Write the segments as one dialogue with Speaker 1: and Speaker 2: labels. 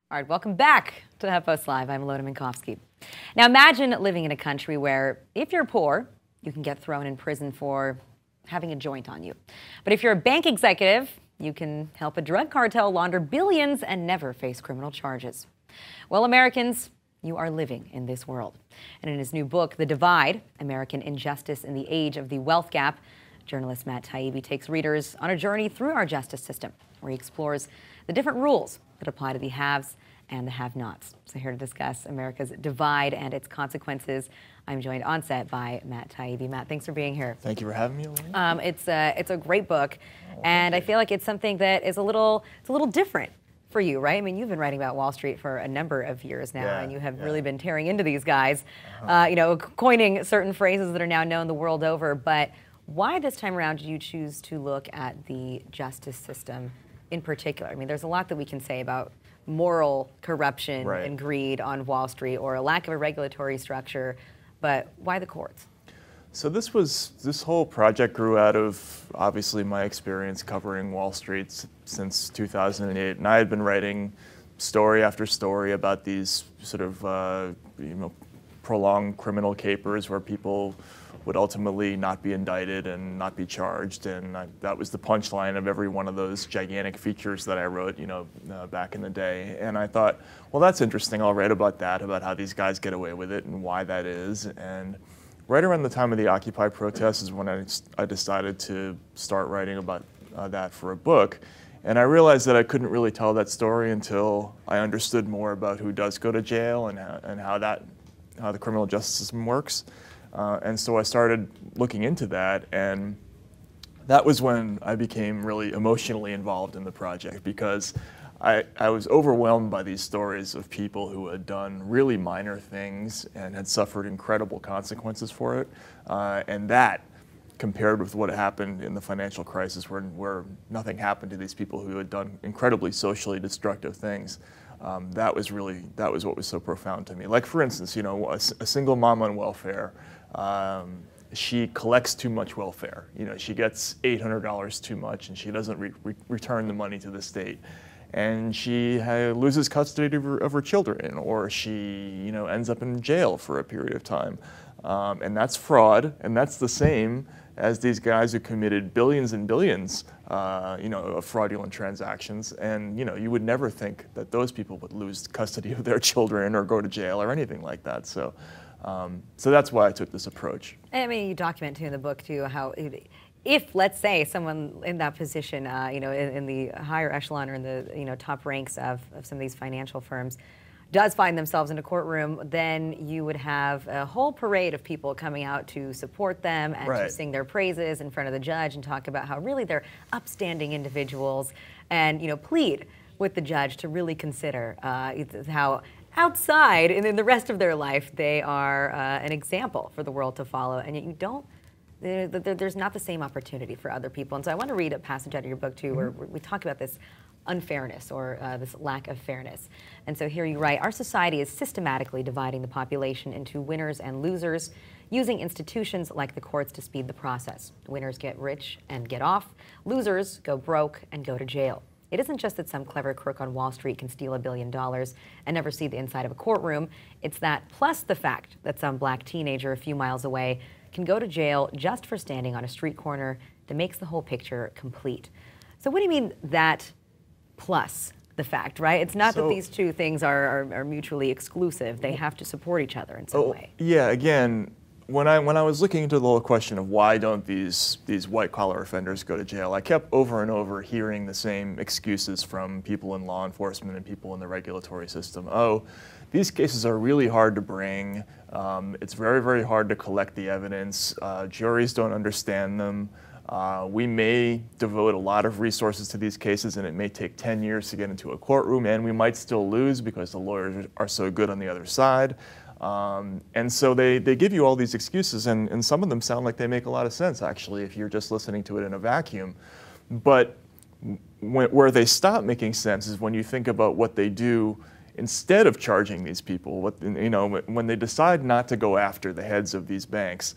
Speaker 1: All right, welcome back to Huffpost Live. I'm Alyona Minkovski. Now imagine living in a country where if you're poor, you can get thrown in prison for having a joint on you. But if you're a bank executive, you can help a drug cartel launder billions and never face criminal charges. Well, Americans, you are living in this world. And in his new book, The Divide, American Injustice in the Age of the Wealth Gap, journalist Matt Taibbi takes readers on a journey through our justice system, where he explores the different rules that apply to the haves and the have-nots. So here to discuss America's divide and its consequences, I'm joined on set by Matt Taibbi. Matt, thanks for being here.
Speaker 2: Thank you for having me, Alyona.
Speaker 1: It's a great book, and I feel like it's something that is a little different for you, right? I mean, you've been writing about Wall Street for a number of years now, and you have really been tearing into these guys, coining certain phrases that are now known the world over. But why this time around did you choose to look at the justice system in particular? I mean, there's a lot that we can say about moral corruption and greed on Wall Street, or a lack of a regulatory structure, but why the courts?
Speaker 2: So this whole project grew out of, obviously, my experience covering Wall Street since 2008, and I had been writing story after story about these sort of prolonged criminal capers where people would ultimately not be indicted and not be charged, and that was the punchline of every one of those gigantic features that I wrote, back in the day. And I thought, well, that's interesting. I'll write about that, about how these guys get away with it and why that is. And right around the time of the Occupy protests is when I decided to start writing about that for a book. And I realized that I couldn't really tell that story until I understood more about who does go to jail and how the criminal justice system works. And so I started looking into that, and that was when I became really emotionally involved in the project, because I was overwhelmed by these stories of people who had done really minor things and had suffered incredible consequences for it. And that, compared with what happened in the financial crisis, where nothing happened to these people who had done incredibly socially destructive things, that was what was so profound to me. Like, for instance, a single mom on welfare, she collects too much welfare. She gets $800 too much, and she doesn't return the money to the state. And she loses custody of her children, or she ends up in jail for a period of time. And that's fraud, and that's the same as these guys who committed billions and billions of fraudulent transactions. And you would never think that those people would lose custody of their children or go to jail or anything like that. So that's why I took this approach.
Speaker 1: I mean, you document too in the book too how if, let's say, someone in that position, in the higher echelon or in the top ranks of some of these financial firms, does find themselves in a courtroom, then you would have a whole parade of people coming out to support them and to sing their praises in front of the judge and talk about how really they're upstanding individuals, and plead with the judge to really consider how outside and in the rest of their life they are an example for the world to follow, and yet you don't. There's not the same opportunity for other people. And so I want to read a passage out of your book too, where we talk about this unfairness, or this lack of fairness. And so here you write, our society is systematically dividing the population into winners and losers, using institutions like the courts to speed the process. Winners get rich and get off. Losers go broke and go to jail. It isn't just that some clever crook on Wall Street can steal $1 billion and never see the inside of a courtroom. It's that, plus the fact that some black teenager a few miles away can go to jail just for standing on a street corner, that makes the whole picture complete. So what do you mean that plus the fact, right? It's not that these two things are mutually exclusive. They have to support each other in some way.
Speaker 2: Yeah, again, when I was looking into the whole question of why don't these white-collar offenders go to jail, I kept over and over hearing the same excuses from people in law enforcement and people in the regulatory system. Oh, these cases are really hard to bring. It's very, very hard to collect the evidence. Juries don't understand them. We may devote a lot of resources to these cases, and it may take 10 years to get into a courtroom, and we might still lose because the lawyers are so good on the other side. And so they give you all these excuses, and some of them sound like they make a lot of sense, actually, if you're just listening to it in a vacuum. But where they stop making sense is when you think about what they do instead of charging these people. When they decide not to go after the heads of these banks,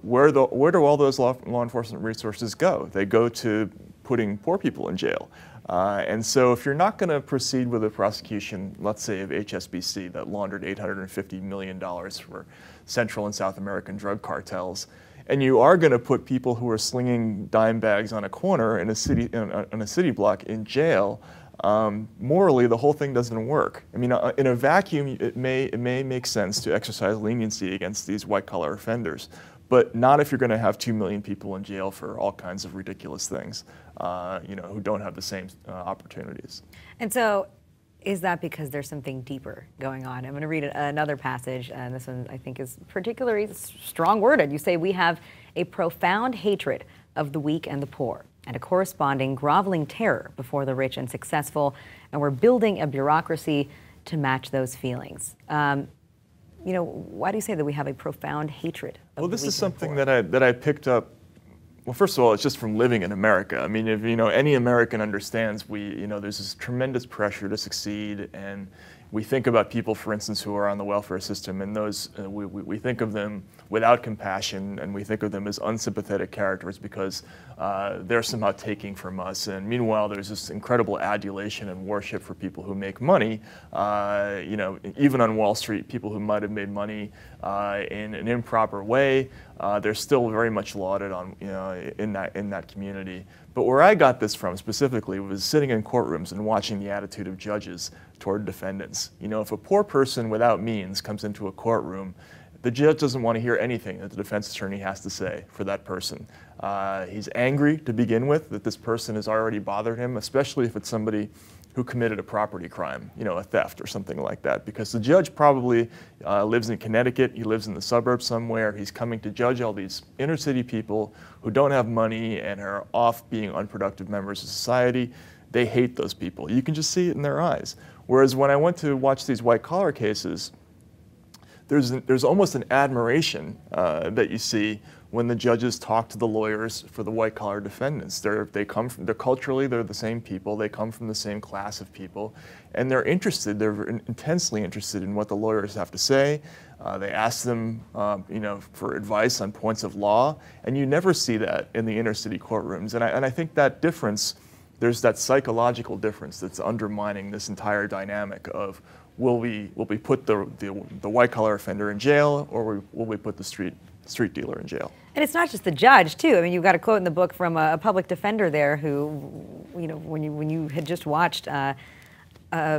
Speaker 2: where do all those law enforcement resources go? They go to putting poor people in jail. And so if you're not going to proceed with a prosecution, let's say of HSBC that laundered $850 million for Central and South American drug cartels, and you are going to put people who are slinging dime bags on a corner in a city block in jail, morally the whole thing doesn't work. I mean, in a vacuum, it may make sense to exercise leniency against these white-collar offenders, but not if you're going to have 2 million people in jail for all kinds of ridiculous things, who don't have the same opportunities.
Speaker 1: And so, is that because there's something deeper going on? I'm going to read another passage, and this one I think is particularly strong-worded. You say, "We have a profound hatred of the weak and the poor, and a corresponding groveling terror before the rich and successful, and we're building a bureaucracy to match those feelings." Why do you say that we have a profound hatred of the weak and the poor?
Speaker 2: Well, this is something that I picked up. Well, first of all, it's just from living in America. I mean, if any American understands, there's this tremendous pressure to succeed, and we think about people, for instance, who are on the welfare system, and those we think of them without compassion, and we think of them as unsympathetic characters because they're somehow taking from us. And meanwhile, there's this incredible adulation and worship for people who make money. Even on Wall Street, people who might have made money in an improper way, they're still very much lauded on in that community. But where I got this from specifically was sitting in courtrooms and watching the attitude of judges toward defendants. If a poor person without means comes into a courtroom, the judge doesn't want to hear anything that the defense attorney has to say for that person. He's angry to begin with that this person has already bothered him, especially if it's somebody who committed a property crime, a theft or something like that, because the judge probably lives in Connecticut, he lives in the suburbs somewhere, he's coming to judge all these inner city people who don't have money and are off being unproductive members of society. They hate those people. You can just see it in their eyes. Whereas when I went to watch these white collar cases, there's almost an admiration that you see when the judges talk to the lawyers for the white-collar defendants. They're culturally, they're the same people, they come from the same class of people, and they're intensely interested in what the lawyers have to say. They ask them, for advice on points of law, and you never see that in the inner-city courtrooms. And I think that difference, there's that psychological difference that's undermining this entire dynamic of will we put the white-collar offender in jail, or will we put the street dealer in jail?
Speaker 1: And it's not just the judge, too. I mean, you've got a quote in the book from a public defender there who, when you had just watched a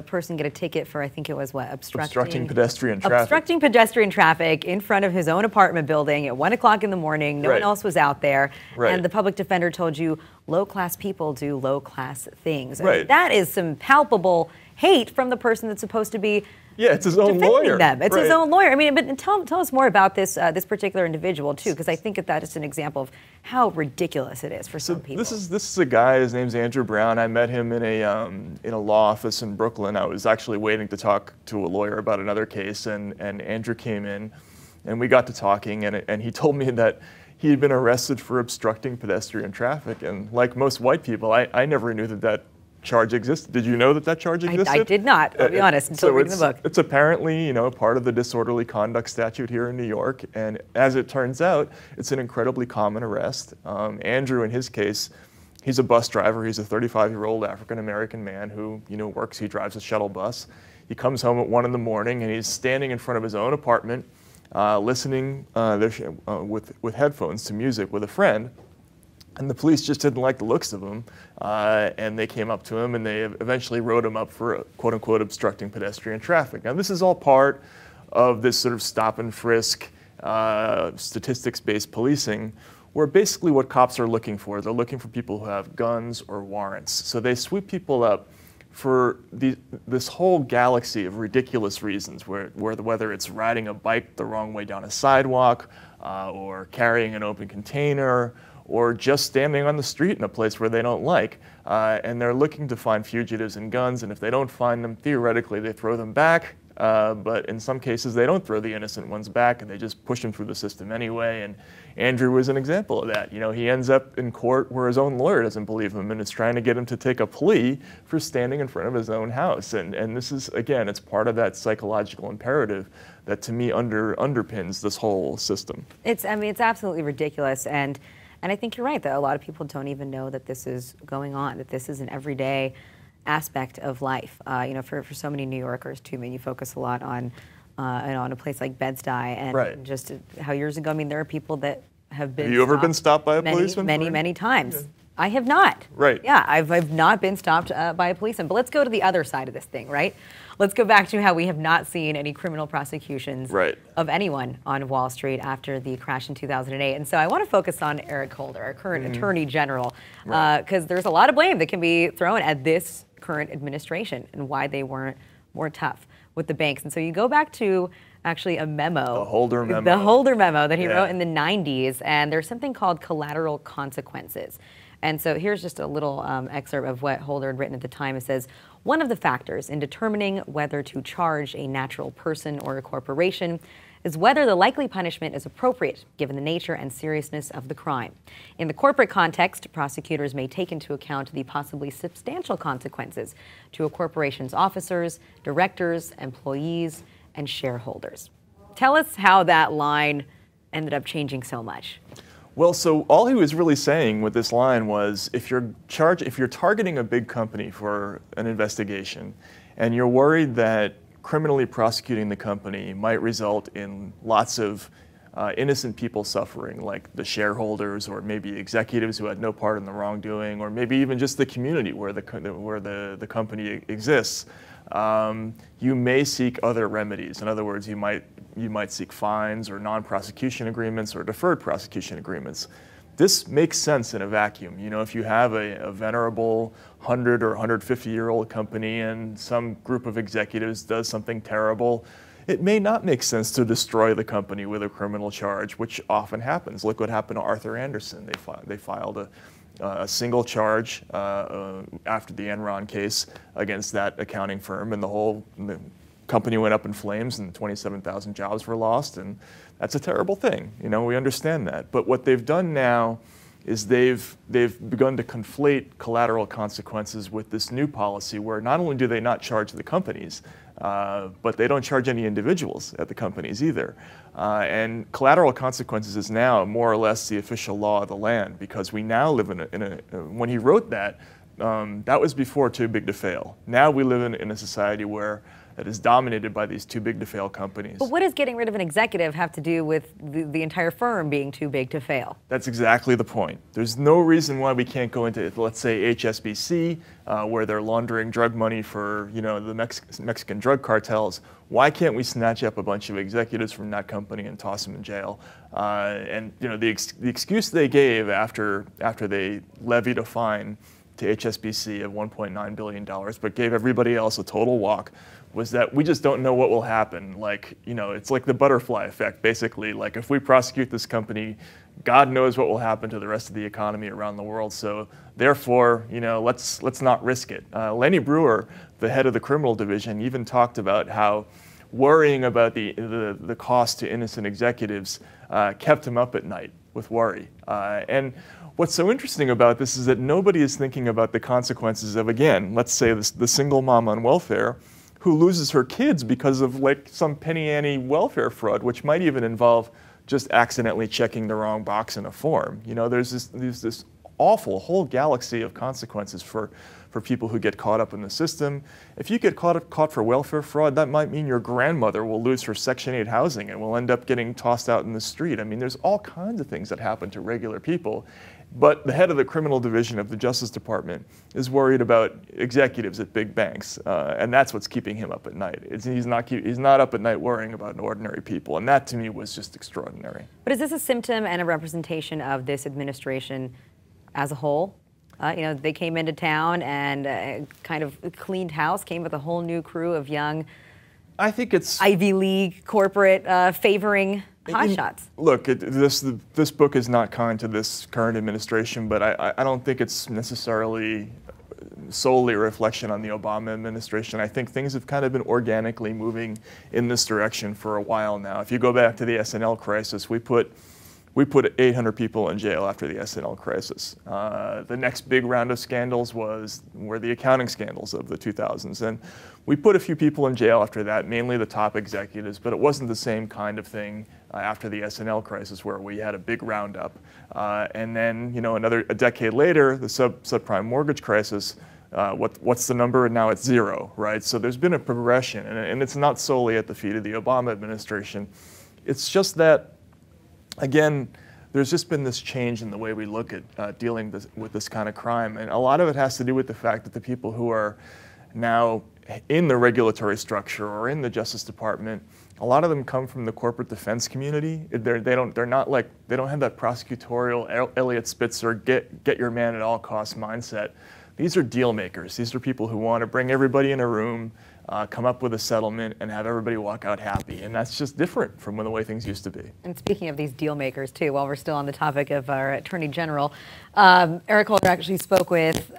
Speaker 1: person get a ticket for, I think it was what,
Speaker 2: obstructing pedestrian traffic.
Speaker 1: Obstructing pedestrian traffic in front of his own apartment building at 1 o'clock in the morning. No one else was out there.
Speaker 2: Right.
Speaker 1: And the public defender told you low-class people do low-class things.
Speaker 2: Right.
Speaker 1: I mean, that is some palpable hate from the person that's supposed to be
Speaker 2: it's his own lawyer.
Speaker 1: Them. It's his own lawyer. I mean, but tell us more about this this particular individual too, because I think that is an example of how ridiculous it is for some people.
Speaker 2: This is a guy. His name's Andrew Brown. I met him in a law office in Brooklyn. I was actually waiting to talk to a lawyer about another case, and Andrew came in, and we got to talking, and he told me that he had been arrested for obstructing pedestrian traffic. And like most white people, I never knew that charge existed. Did you know that charge existed?
Speaker 1: I did not, I'll be honest, until reading the book.
Speaker 2: It's apparently, part of the disorderly conduct statute here in New York, and as it turns out, it's an incredibly common arrest. Andrew, in his case, he's a bus driver. He's a 35-year-old African-American man who, he drives a shuttle bus. He comes home at 1 in the morning, and he's standing in front of his own apartment, listening with headphones to music with a friend. And the police just didn't like the looks of him, and they came up to him, and they eventually wrote him up for, quote-unquote, obstructing pedestrian traffic. Now, this is all part of this sort of stop and frisk, statistics-based policing, where basically what cops are looking for, they're looking for people who have guns or warrants. So they sweep people up for this whole galaxy of ridiculous reasons, whether it's riding a bike the wrong way down a sidewalk, or carrying an open container, or just standing on the street in a place where they don't like. And they're looking to find fugitives and guns, and if they don't find them, theoretically, they throw them back. But in some cases, they don't throw the innocent ones back, and they just push them through the system anyway. And Andrew was an example of that. He ends up in court where his own lawyer doesn't believe him and is trying to get him to take a plea for standing in front of his own house. And this is, again, it's part of that psychological imperative that, to me, underpins this whole system.
Speaker 1: It's absolutely ridiculous. And And I think you're right, though. A lot of people don't even know that this is going on, that this is an everyday aspect of life. You know, for so many New Yorkers, too, I mean, you focus a lot on a place like Bed-Stuy, and just how years ago, I mean, there are people that have been.
Speaker 2: Have you ever been stopped by a policeman?
Speaker 1: Many times. Yeah. I have not.
Speaker 2: Right.
Speaker 1: Yeah, I've not been stopped by a policeman. But let's go to the other side of this thing, right? Let's go back to how we have not seen any criminal prosecutions of anyone on Wall Street after the crash in 2008. And so I want to focus on Eric Holder, our current Attorney General, because there's a lot of blame that can be thrown at this current administration and why they weren't more tough with the banks. And so you go back to actually a memo.
Speaker 2: The Holder memo.
Speaker 1: The Holder memo that he wrote in the 90s. And there's something called collateral consequences. And so here's just a little excerpt of what Holder had written at the time. It says, one of the factors in determining whether to charge a natural person or a corporation is whether the likely punishment is appropriate, given the nature and seriousness of the crime. In the corporate context, prosecutors may take into account the possibly substantial consequences to a corporation's officers, directors, employees, and shareholders. Tell us how that line ended up changing so much.
Speaker 2: Well, so all he was really saying with this line was, if you're targeting a big company for an investigation, and you're worried that criminally prosecuting the company might result in lots of innocent people suffering, like the shareholders or maybe executives who had no part in the wrongdoing, or maybe even just the community where the company exists, you may seek other remedies. In other words, you might seek fines or non-prosecution agreements or deferred prosecution agreements. This makes sense in a vacuum. You know, if you have a venerable 100 or 150-year-old company and some group of executives does something terrible, it may not make sense to destroy the company with a criminal charge, which often happens. Look what happened to Arthur Andersen. They filed a single charge after the Enron case against that accounting firm, and the company went up in flames and 27,000 jobs were lost, and that's a terrible thing. You know, we understand that. But what they've done now is they've begun to conflate collateral consequences with this new policy where not only do they not charge the companies, but they don't charge any individuals at the companies either. And collateral consequences is now more or less the official law of the land, because we now live when he wrote that, that was before too big to fail. Now we live in a society where that is dominated by these too big to fail companies.
Speaker 1: But what does getting rid of an executive have to do with the entire firm being too big to fail?
Speaker 2: That's exactly the point. There's no reason why we can't go into, let's say, HSBC, where they're laundering drug money for, you know, the Mexican drug cartels. Why can't we snatch up a bunch of executives from that company and toss them in jail? And you know, the excuse they gave after they levied a fine to HSBC of $1.9 billion, but gave everybody else a total walk, was that we just don't know what will happen. Like, you know, it's like the butterfly effect, basically. Like, if we prosecute this company, God knows what will happen to the rest of the economy around the world. So therefore, you know, let's not risk it. Lenny Brewer, the head of the criminal division, even talked about how worrying about the cost to innocent executives kept him up at night with worry. And what's so interesting about this is that nobody is thinking about the consequences of, again, let's say the single mom on welfare who loses her kids because of like some penny ante welfare fraud, which might even involve just accidentally checking the wrong box in a form. You know, there's this awful whole galaxy of consequences for people who get caught up in the system. If you get caught for welfare fraud, that might mean your grandmother will lose her Section 8 housing and will end up getting tossed out in the street. I mean, there's all kinds of things that happen to regular people. But the head of the criminal division of the Justice Department is worried about executives at big banks, and that's what's keeping him up at night. He's not up at night worrying about ordinary people, and that to me was just extraordinary.
Speaker 1: But is this a symptom and a representation of this administration as a whole? You know, they came into town and kind of cleaned house, came with a whole new crew of young,
Speaker 2: I think it's
Speaker 1: Ivy League corporate favoring hotshots.
Speaker 2: Look, this book is not kind to this current administration, but I don't think it's necessarily solely a reflection on the Obama administration. I think things have kind of been organically moving in this direction for a while now. If you go back to the SNL crisis, we put We put 800 people in jail after the S&L crisis. The next big round of scandals were the accounting scandals of the 2000s. And we put a few people in jail after that, mainly the top executives, but it wasn't the same kind of thing after the S&L crisis where we had a big roundup. And then, a decade later, the subprime mortgage crisis, what's the number? And now it's 0, right? So there's been a progression, and it's not solely at the feet of the Obama administration. It's just that, again, there's just been this change in the way we look at dealing with this kind of crime. And a lot of it has to do with the fact that the people who are now in the regulatory structure or in the Justice Department, a lot of them come from the corporate defense community. They don't have that prosecutorial Elliot Spitzer get your man at all costs mindset. These are deal makers. These are people who want to bring everybody in a room, come up with a settlement, and have everybody walk out happy. And that's just different from the way things used to be. And
Speaker 1: speaking of these deal makers, too, while we're still on the topic of our Attorney General, Eric Holder actually spoke with,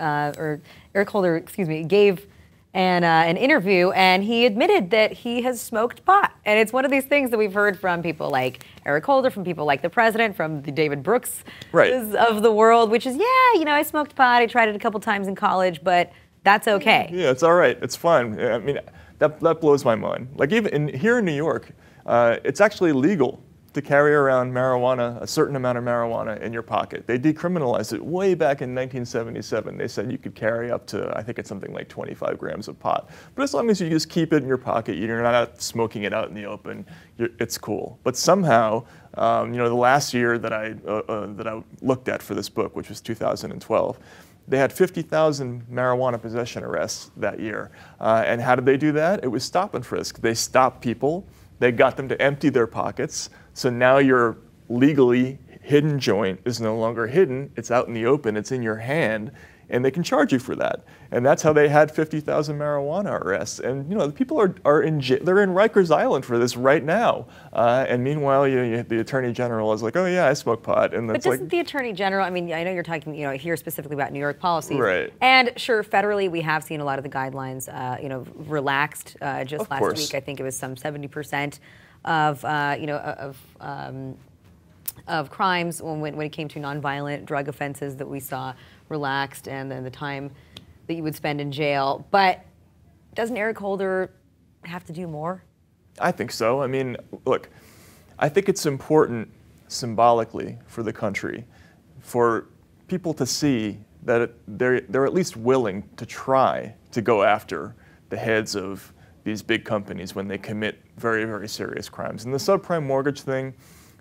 Speaker 1: gave an interview, and he admitted that he has smoked pot. And it's one of these things that we've heard from people like Eric Holder, from people like the president, from the David Brooks of the world, which is, I smoked pot. I tried it a couple times in college, but that's okay.
Speaker 2: Yeah, it's all right. It's fun. I mean, that blows my mind. Like even here in New York, it's actually legal to carry around marijuana, a certain amount of marijuana in your pocket. They decriminalized it way back in 1977. They said you could carry up to, I think it's something like 25 grams of pot. But as long as you just keep it in your pocket, you're not out smoking it out in the open, it's cool. But somehow, the last year that I looked at for this book, which was 2012, they had 50,000 marijuana possession arrests that year. And how did they do that? It was stop and frisk. They stopped people. They got them to empty their pockets. So now your legally hidden joint is no longer hidden. It's out in the open. It's in your hand. And they can charge you for that. And that's how they had 50,000 marijuana arrests. And the people are in jail. They're in Rikers Island for this right now. And meanwhile, the Attorney General is like, oh yeah, I smoke pot. And
Speaker 1: but doesn't the Attorney General? I mean, I know you're talking, here specifically about New York policies.
Speaker 2: Right.
Speaker 1: And sure, federally, we have seen a lot of the guidelines, relaxed. Just last week, I think it was some 70% of crimes when it came to nonviolent drug offenses that we saw relaxed, and then the time that you would spend in jail. But doesn't Eric Holder have to do more?
Speaker 2: I think so. I mean, look, I think it's important symbolically for the country for people to see that they're at least willing to try to go after the heads of these big companies when they commit very, very serious crimes. And the subprime mortgage thing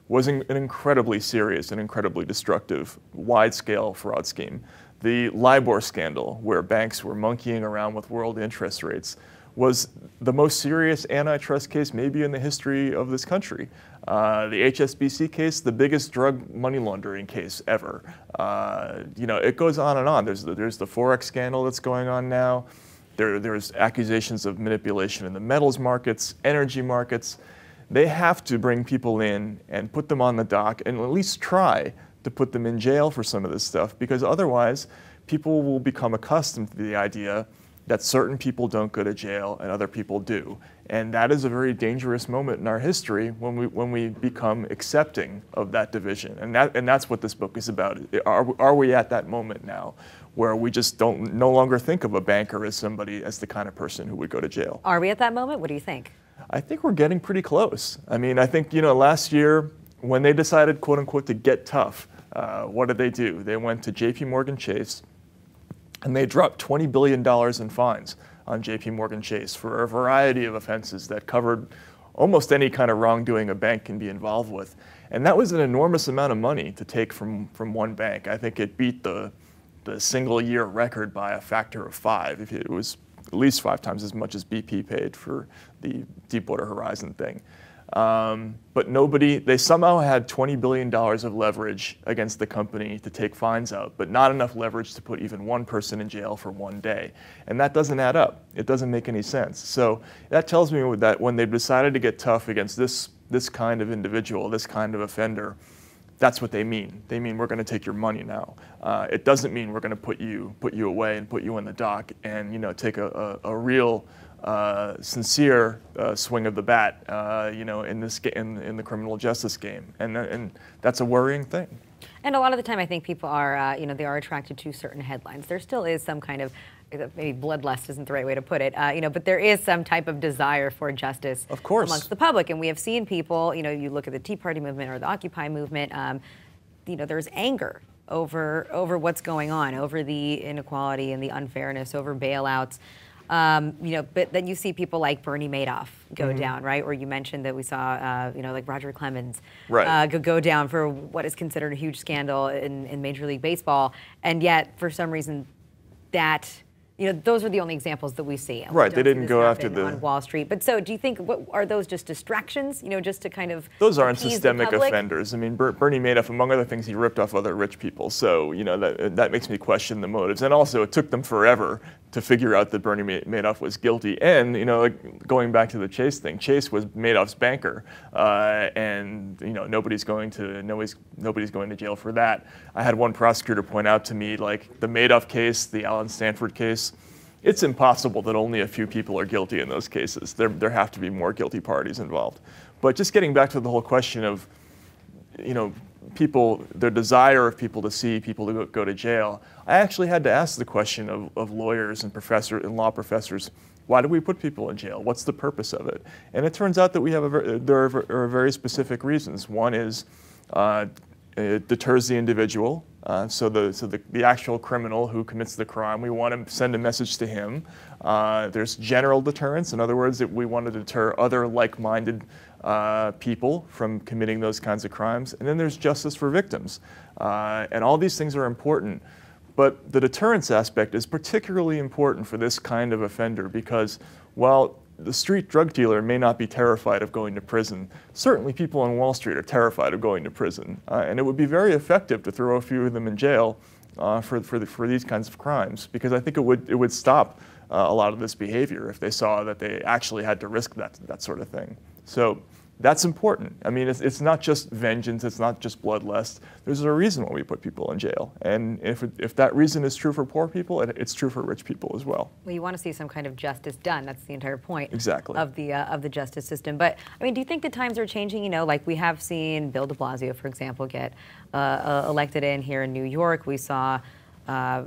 Speaker 2: was an incredibly serious and incredibly destructive, wide-scale fraud scheme. The LIBOR scandal, where banks were monkeying around with world interest rates, was the most serious antitrust case maybe in the history of this country. The HSBC case, the biggest drug money laundering case ever. It goes on and on. There's the Forex scandal that's going on now. There's accusations of manipulation in the metals markets, energy markets. They have to bring people in and put them on the dock and at least try to put them in jail for some of this stuff, because otherwise people will become accustomed to the idea that certain people don't go to jail and other people do. And that is a very dangerous moment in our history when we become accepting of that division. And that's what this book is about. Are we at that moment now where we just no longer think of a banker as the kind of person who would go to jail?
Speaker 1: Are we at that moment? What do you think?
Speaker 2: I think we're getting pretty close. I mean, I think, last year when they decided, quote unquote, to get tough, what did they do? They went to JP Morgan Chase and they dropped $20 billion in fines on JP Morgan Chase for a variety of offenses that covered almost any kind of wrongdoing a bank can be involved with. And that was an enormous amount of money to take from one bank. I think it beat the single year record by a factor of 5. It was at least 5 times as much as BP paid for the Deepwater Horizon thing. But they somehow had $20 billion of leverage against the company to take fines out, but not enough leverage to put even one person in jail for one day. And that doesn't add up. It doesn't make any sense. So that tells me that when they decided to get tough against this kind of individual, this kind of offender, that's what they mean. They mean we're going to take your money now. It doesn't mean we're going to put you away and put you in the dock and take a real sincere swing of the bat, you know, in the criminal justice game, and that's a worrying thing.
Speaker 1: And a lot of the time, I think people are, you know, they are attracted to certain headlines. There still is some kind of, maybe bloodlust isn't the right way to put it, you know, but there is some type of desire for justice,
Speaker 2: of course,
Speaker 1: amongst the public. And we have seen people, you know, you look at the Tea Party movement or the Occupy movement, you know, there's anger over what's going on, over the inequality and the unfairness, over bailouts. You know, but then you see people like Bernie Madoff go down, right? Or you mentioned that we saw, you know, like Roger Clemens go down for what is considered a huge scandal in Major League Baseball. And yet, for some reason, that, you know, those are the only examples that we see.
Speaker 2: Right, they didn't go after
Speaker 1: on Wall Street. But so, do you think, are those just distractions? You know, just to kind of
Speaker 2: those aren't systemic offenders. I mean, Bernie Madoff, among other things, he ripped off other rich people. So, you know, that makes me question the motives. And also, it took them forever to figure out that Bernie Madoff was guilty. And, you know, like going back to the Chase thing, Chase was Madoff's banker, and, you know, nobody's going to jail for that. I had one prosecutor point out to me, like, the Madoff case, the Alan Stanford case, it's impossible that only a few people are guilty in those cases. There have to be more guilty parties involved. But just getting back to the whole question of, you know, people, their desire of people to see people to go to jail, I actually had to ask the question of lawyers and law professors, why do we put people in jail? What's the purpose of it? And it turns out that there are very specific reasons. One is it deters the individual, so the actual criminal who commits the crime, we want to send a message to him. There's general deterrence. In other words, we want to deter other like-minded people from committing those kinds of crimes. And then there's justice for victims. And all these things are important. But the deterrence aspect is particularly important for this kind of offender because while the street drug dealer may not be terrified of going to prison, certainly people on Wall Street are terrified of going to prison. And it would be very effective to throw a few of them in jail for these kinds of crimes, because I think it would stop a lot of this behavior if they saw that they actually had to risk that sort of thing. So that's important. I mean, it's not just vengeance, it's not just bloodlust. There's a reason why we put people in jail. And if that reason is true for poor people, it's true for rich people as well.
Speaker 1: Well, you want to see some kind of justice done. That's the entire point
Speaker 2: exactly
Speaker 1: of the justice system. But, I mean, do you think the times are changing? You know, like we have seen Bill de Blasio, for example, get elected in here in New York. We saw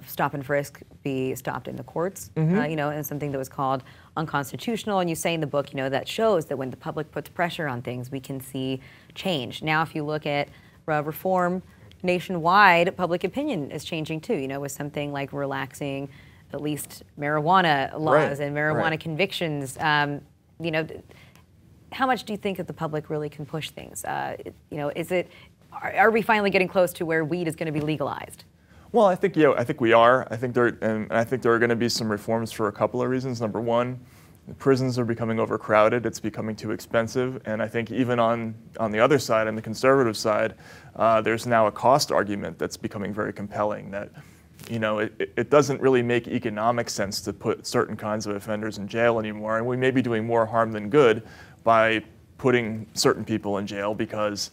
Speaker 1: stop and frisk be stopped in the courts, you know, and something that was called unconstitutional. And you say in the book, you know, that shows that when the public puts pressure on things, we can see change. Now, if you look at reform nationwide, public opinion is changing too, you know, with something like relaxing at least marijuana laws and marijuana convictions. You know, how much do you think that the public really can push things? You know, are we finally getting close to where weed is going to be legalized?
Speaker 2: Well, I think we are. I think there are going to be some reforms for a couple of reasons. Number one, the prisons are becoming overcrowded. It's becoming too expensive, and I think even on the other side, on the conservative side, there's now a cost argument that's becoming very compelling. That, you know, it doesn't really make economic sense to put certain kinds of offenders in jail anymore, and we may be doing more harm than good by putting certain people in jail because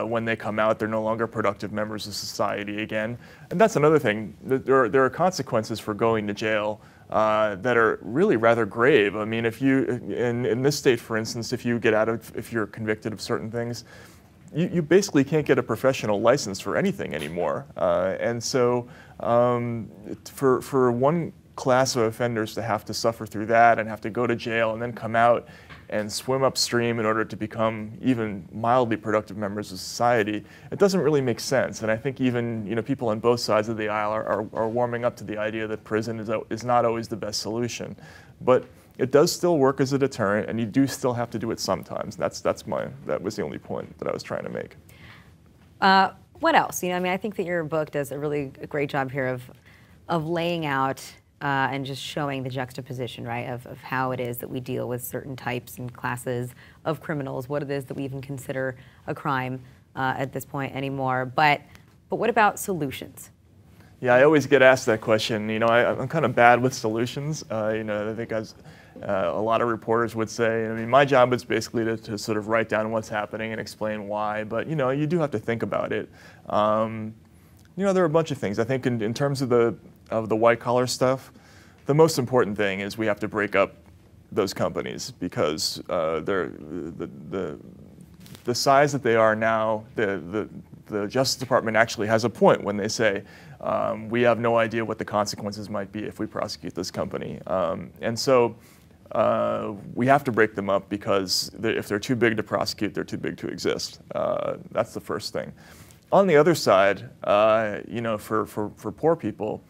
Speaker 2: when they come out, they're no longer productive members of society again. And that's another thing. There are consequences for going to jail that are really rather grave. I mean, if you, in this state, for instance, if you're convicted of certain things, you basically can't get a professional license for anything anymore. And so for one class of offenders to have to suffer through that and have to go to jail and then come out and swim upstream in order to become even mildly productive members of society, it doesn't really make sense. And I think even, you know, people on both sides of the aisle are warming up to the idea that prison is not always the best solution. But it does still work as a deterrent, and you do still have to do it sometimes. That was the only point that I was trying to make.
Speaker 1: What else? You know, I mean, I think that your book does a really great job here of laying out and just showing the juxtaposition, right, of how it is that we deal with certain types and classes of criminals, what it is that we even consider a crime at this point anymore. But what about solutions?
Speaker 2: Yeah, I always get asked that question. You know, I'm kind of bad with solutions. You know, I think as a lot of reporters would say, I mean, my job is basically to sort of write down what's happening and explain why. But, you know, you do have to think about it. You know, there are a bunch of things. I think in terms of the white-collar stuff, the most important thing is we have to break up those companies because the size that they are now, the Justice Department actually has a point when they say, we have no idea what the consequences might be if we prosecute this company. And so we have to break them up because if they're too big to prosecute, they're too big to exist. That's the first thing. On the other side, you know, for poor people,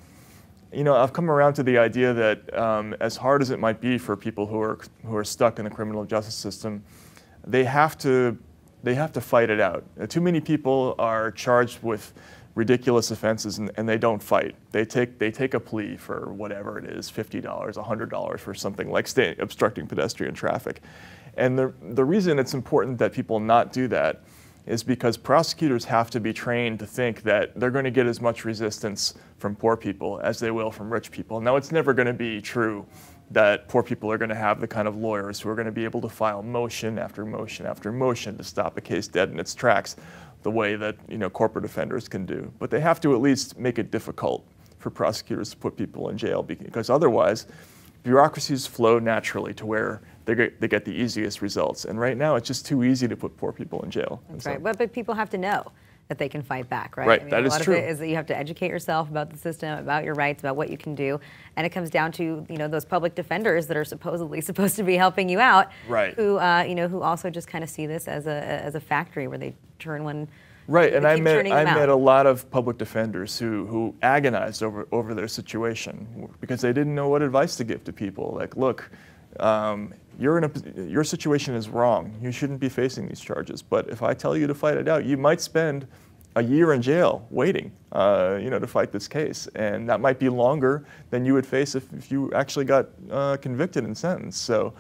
Speaker 2: you know, I've come around to the idea that as hard as it might be for people who are stuck in the criminal justice system, they have to fight it out. Too many people are charged with ridiculous offenses and they don't fight. They take a plea for whatever it is, $50, $100 for something like obstructing pedestrian traffic. And the reason it's important that people not do that is because prosecutors have to be trained to think that they're going to get as much resistance from poor people as they will from rich people. Now, it's never going to be true that poor people are going to have the kind of lawyers who are going to be able to file motion after motion after motion to stop a case dead in its tracks the way that, you know, corporate offenders can do. But they have to at least make it difficult for prosecutors to put people in jail because otherwise bureaucracies flow naturally to where they get the easiest results. And right now it's just too easy to put poor people in jail.
Speaker 1: That's right. But people have to know that they can fight back, right?
Speaker 2: Right,
Speaker 1: I mean,
Speaker 2: that is true.
Speaker 1: A lot of it is that you have to educate yourself about the system, about your rights, about what you can do, and it comes down to, you know, those public defenders that are supposedly supposed to be helping you out,
Speaker 2: right?
Speaker 1: Who you know, who also just kind of see this as a factory where they turn one.
Speaker 2: Right, and I met a lot of public defenders who agonized over their situation because they didn't know what advice to give to people. Like, look, your situation is wrong. You shouldn't be facing these charges. But if I tell you to fight it out, you might spend a year in jail waiting, you know, to fight this case, and that might be longer than you would face if you actually got convicted and sentenced. So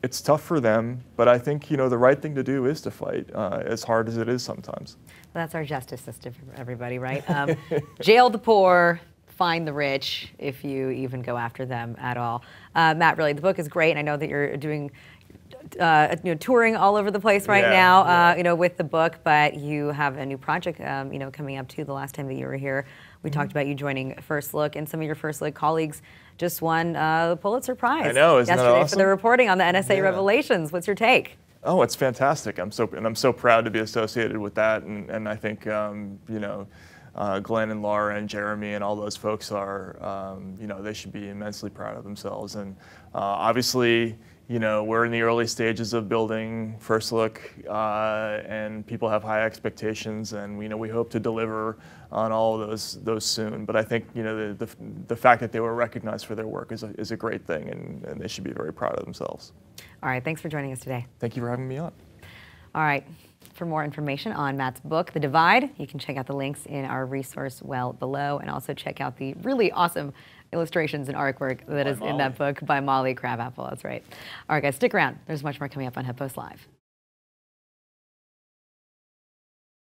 Speaker 2: it's tough for them, but I think, you know, the right thing to do is to fight, as hard as it is sometimes.
Speaker 1: Well, that's our justice system for everybody, right? Jail the poor, fine the rich, if you even go after them at all. Matt, really, the book is great, and I know that you're doing you know, touring all over the place right now, you know, with the book, but you have a new project, you know, coming up too. The last time that you were here, we talked about you joining First Look, and some of your First Look colleagues just won the Pulitzer Prize.
Speaker 2: I know, isn't that awesome?
Speaker 1: For their reporting on the NSA revelations. What's your take?
Speaker 2: Oh, it's fantastic. I'm so proud to be associated with that, and I think you know, Glenn and Laura and Jeremy and all those folks are, you know, they should be immensely proud of themselves. And obviously, you know, we're in the early stages of building First Look, and people have high expectations, and you know, we hope to deliver on all of those soon. But I think, you know, the fact that they were recognized for their work is a great thing, and they should be very proud of themselves.
Speaker 1: All right, thanks for joining us today.
Speaker 2: Thank you for having me on.
Speaker 1: All right. For more information on Matt's book, The Divide, you can check out the links in our resource well below, and also check out the really awesome illustrations and artwork that is in that book by Molly Crabapple. That's right. All right, guys, stick around. There's much more coming up on Huffpost Live.